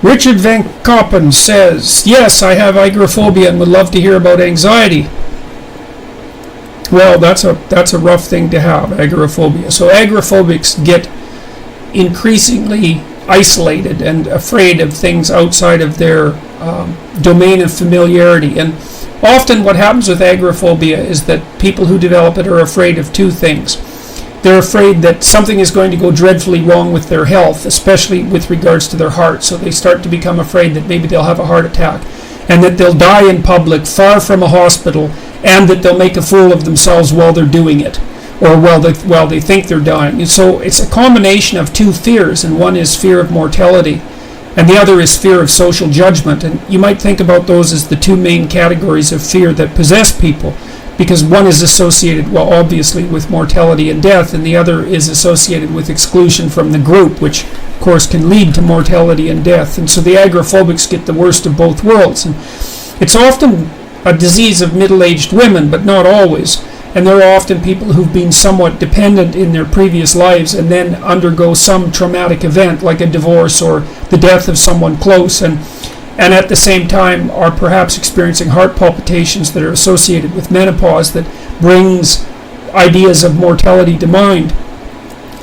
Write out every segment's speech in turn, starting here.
Richard Van Koppen says, yes, I have agoraphobia and would love to hear about anxiety. Well, that's a rough thing to have, agoraphobia. So agoraphobics get increasingly isolated and afraid of things outside of their domain of familiarity. And often what happens with agoraphobia is that people who develop it are afraid of two things. They're afraid that something is going to go dreadfully wrong with their health, especially with regards to their heart. So they start to become afraid that maybe they'll have a heart attack and that they'll die in public far from a hospital, and that they'll make a fool of themselves while they're doing it, or while they think they're dying. And so it's a combination of two fears, and one is fear of mortality, and the other is fear of social judgment. And you might think about those as the two main categories of fear that possess people, because one is associated, well, obviously with mortality and death, and the other is associated with exclusion from the group, which of course can lead to mortality and death. And so the agoraphobics get the worst of both worlds. And it's often a disease of middle-aged women, but not always. And there are often people who've been somewhat dependent in their previous lives and then undergo some traumatic event like a divorce or the death of someone close, and at the same time are perhaps experiencing heart palpitations that are associated with menopause that brings ideas of mortality to mind.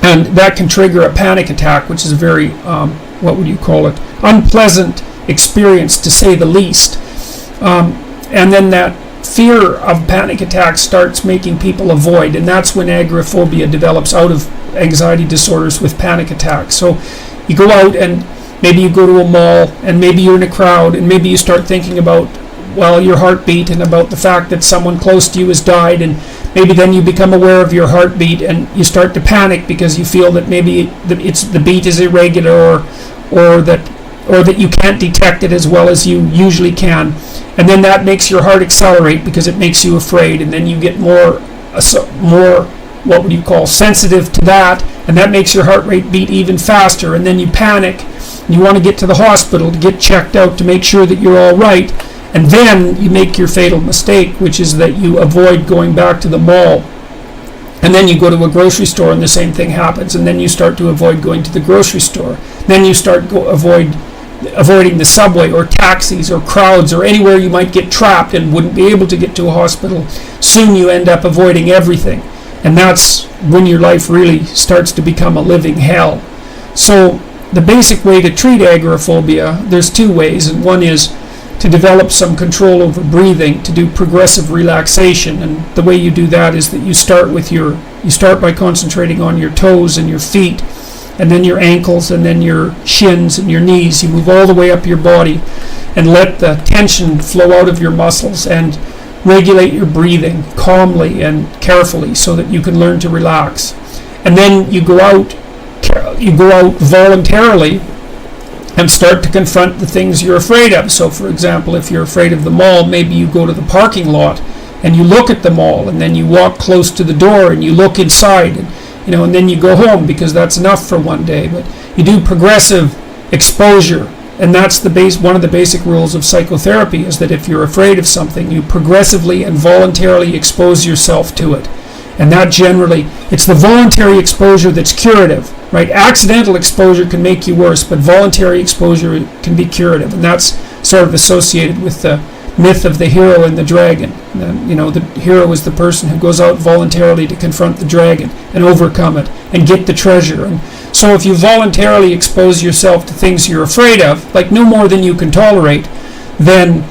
And that can trigger a panic attack, which is a very, unpleasant experience, to say the least. And then that fear of panic attacks starts making people avoid, and that's when agoraphobia develops out of anxiety disorders with panic attacks. So you go out and maybe you go to a mall, and maybe you're in a crowd, and maybe you start thinking about, well, your heartbeat and about the fact that someone close to you has died, and maybe then you become aware of your heartbeat and you start to panic because you feel that maybe the beat is irregular, or that you can't detect it as well as you usually can. And then that makes your heart accelerate because it makes you afraid, and then you get more sensitive to that, and that makes your heart rate beat even faster, and then you panic. You want to get to the hospital to get checked out to make sure that you're all right, and then you make your fatal mistake, which is that you avoid going back to the mall, and then you go to a grocery store and the same thing happens, and then you start to avoid going to the grocery store. Then you start avoiding the subway or taxis or crowds or anywhere you might get trapped and wouldn't be able to get to a hospital. Soon you end up avoiding everything, and that's when your life really starts to become a living hell. So the basic way to treat agoraphobia, there's two ways, and one is to develop some control over breathing, to do progressive relaxation. And the way you do that is that you start by concentrating on your toes and your feet, and then your ankles, and then your shins and your knees. You move all the way up your body and let the tension flow out of your muscles, and regulate your breathing calmly and carefully so that you can learn to relax. And then you go out voluntarily and start to confront the things you're afraid of. So for example, if you're afraid of the mall, maybe you go to the parking lot and you look at the mall, and then you walk close to the door and you look inside, and then you go home, because that's enough for one day. But you do progressive exposure, and that's one of the basic rules of psychotherapy, is that if you're afraid of something, you progressively and voluntarily expose yourself to it. And that generally, it's the voluntary exposure that's curative, right? Accidental exposure can make you worse, but voluntary exposure can be curative, and that's sort of associated with the myth of the hero and the dragon. The hero is the person who goes out voluntarily to confront the dragon and overcome it and get the treasure. And so if you voluntarily expose yourself to things you're afraid of, like no more than you can tolerate, then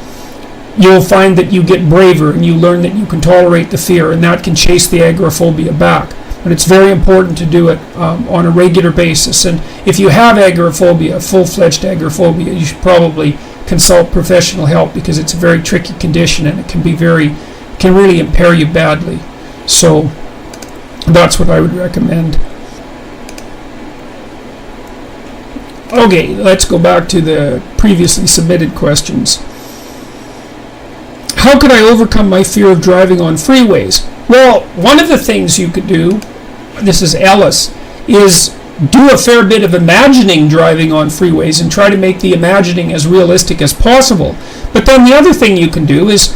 you'll find that you get braver and you learn that you can tolerate the fear, and that can chase the agoraphobia back. But it's very important to do it on a regular basis. And if you have agoraphobia, full-fledged agoraphobia, you should probably consult professional help, because it's a very tricky condition and it can really impair you badly. So that's what I would recommend. Okay, let's go back to the previously submitted questions. How could I overcome my fear of driving on freeways? Well, one of the things you could do, this is Ellis, is do a fair bit of imagining driving on freeways and try to make the imagining as realistic as possible. But then the other thing you can do is,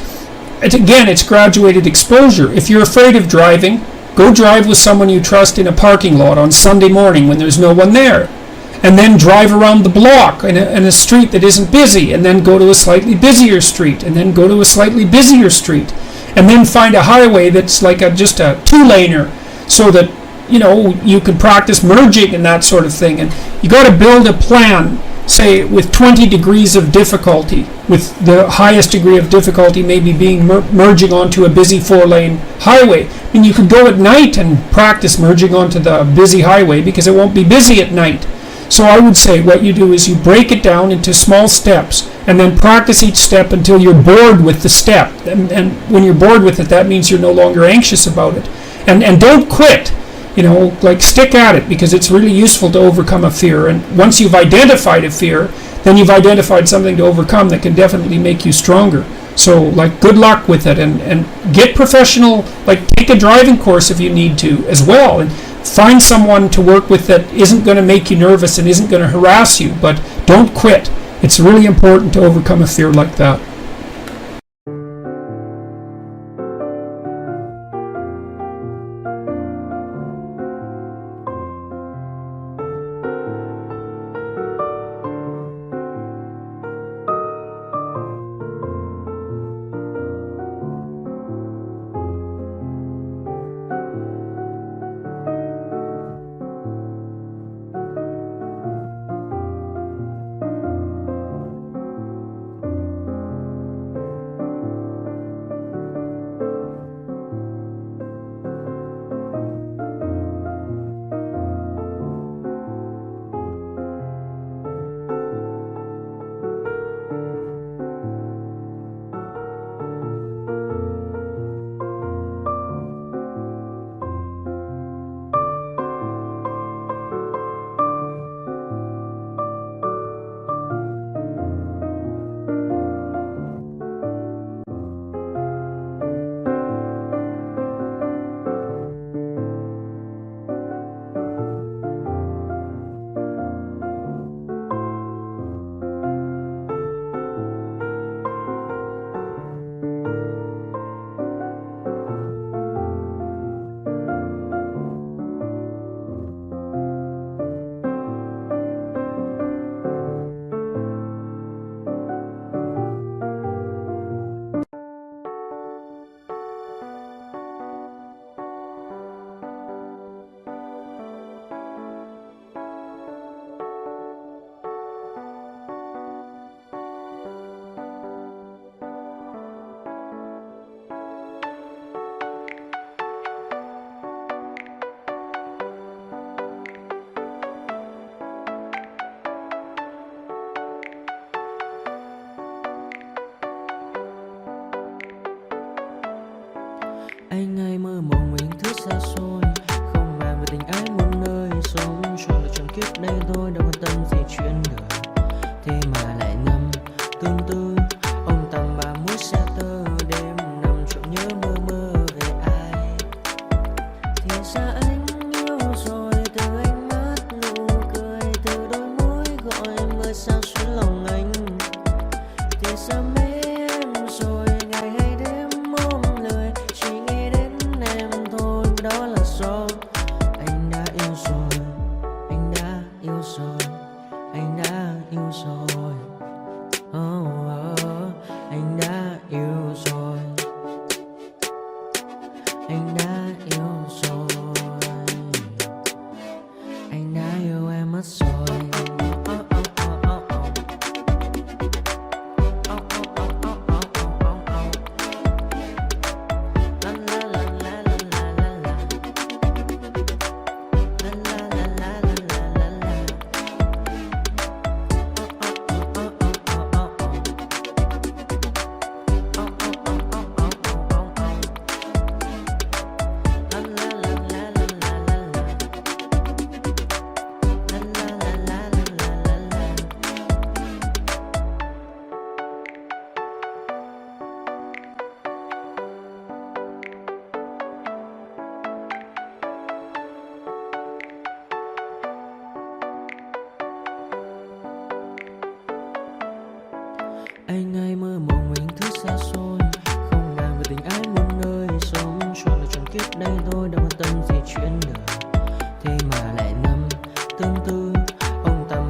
it's graduated exposure. If you're afraid of driving, go drive with someone you trust in a parking lot on Sunday morning when there's no one there. and then drive around the block in a street that isn't busy, and then go to a slightly busier street, and then go to a slightly busier street, and then find a highway that's like just a two-laner, so that you can practice merging and that sort of thing. And you got to build a plan, say with 20 degrees of difficulty, with the highest degree of difficulty maybe being merging onto a busy 4-lane highway. I mean, you could go at night and practice merging onto the busy highway because it won't be busy at night. So I would say what you do is you break it down into small steps and then practice each step until you're bored with the step. And when you're bored with it, that means you're no longer anxious about it. And don't quit. Like stick at it, because it's really useful to overcome a fear. And once you've identified a fear, then you've identified something to overcome that can definitely make you stronger. So like good luck with it, and get professional, like take a driving course if you need to as well, and find someone to work with that isn't going to make you nervous and isn't going to harass you, but don't quit. It's really important to overcome a fear like that. Anh hay mơ mộng mình thứ xa xôi, không màng về tình ái muôn nơi, sống cho là trọn kiếp đây thôi, đâu quan tâm gì chuyện đời. Thế mà lại ngâm tương tư ông tầm bà mũi xa tơ, đêm nằm trộm nhớ mơ mơ về ai. Thì ra anh yêu rồi, từ ánh mắt nụ cười, từ đôi môi gọi mưa sao xuyến lòng anh. Thì ra mê em rồi, ngày hay đêm mong lời, chỉ nghĩ đến em thôi, đó là do anh đã yêu rồi, anh đã yêu rồi, anh đã yêu rồi. Anh đã yêu rồi, anh đã yêu rồi, anh đã yêu em mất rồi. Anh hay mơ mộng mình thứ xa xôi, không màng về tình ái muôn nơi, sống cho là trọn kiếp đây thôi, đâu quan tâm gì chuyện đời. Thế mà lại nằm tương tư ông tầm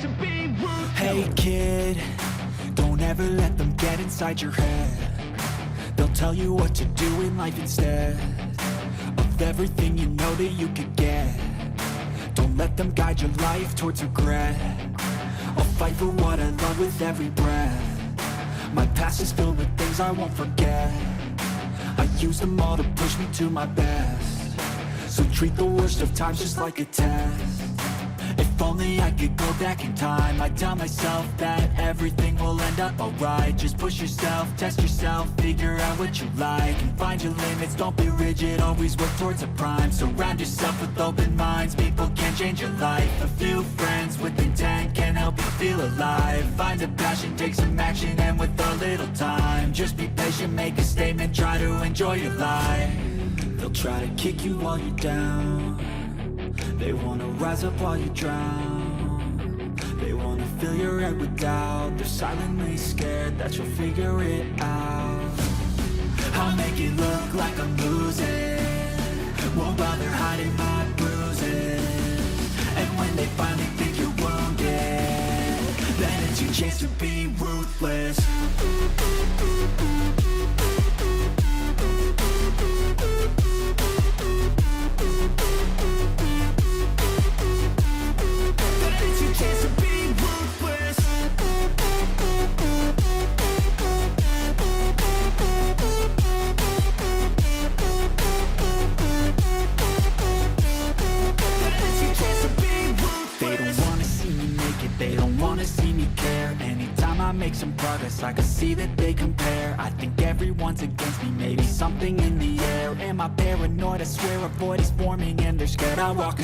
to be ruthless. Hey kid, don't ever let them get inside your head. They'll tell you what to do in life instead of everything you know that you could get. Don't let them guide your life towards regret. I'll fight for what I love with every breath. My past is filled with things I won't forget. I use them all to push me to my best. So treat the worst of times just like a test. If only I could go back in time, I'd tell myself that everything will end up alright. Just push yourself, test yourself, figure out what you like, and find your limits, don't be rigid, always work towards a prime. Surround yourself with open minds, people can change your life. A few friends with intent can help you feel alive. Find a passion, take some action, and with a little time, just be patient, make a statement, try to enjoy your life. They'll try to kick you while you're down. They wanna rise up while you drown. They wanna fill your head with doubt. They're silently scared that you'll figure it out. I'll make it look like I'm losing, won't bother hiding my bruises. And when they finally think you're wounded, then it's your chance to be ruthless. They don't wanna see me care. Anytime I make some progress, I can see that they compare. I think everyone's against me, maybe something in the air. Am I paranoid? I swear a void is forming and they're scared I walk a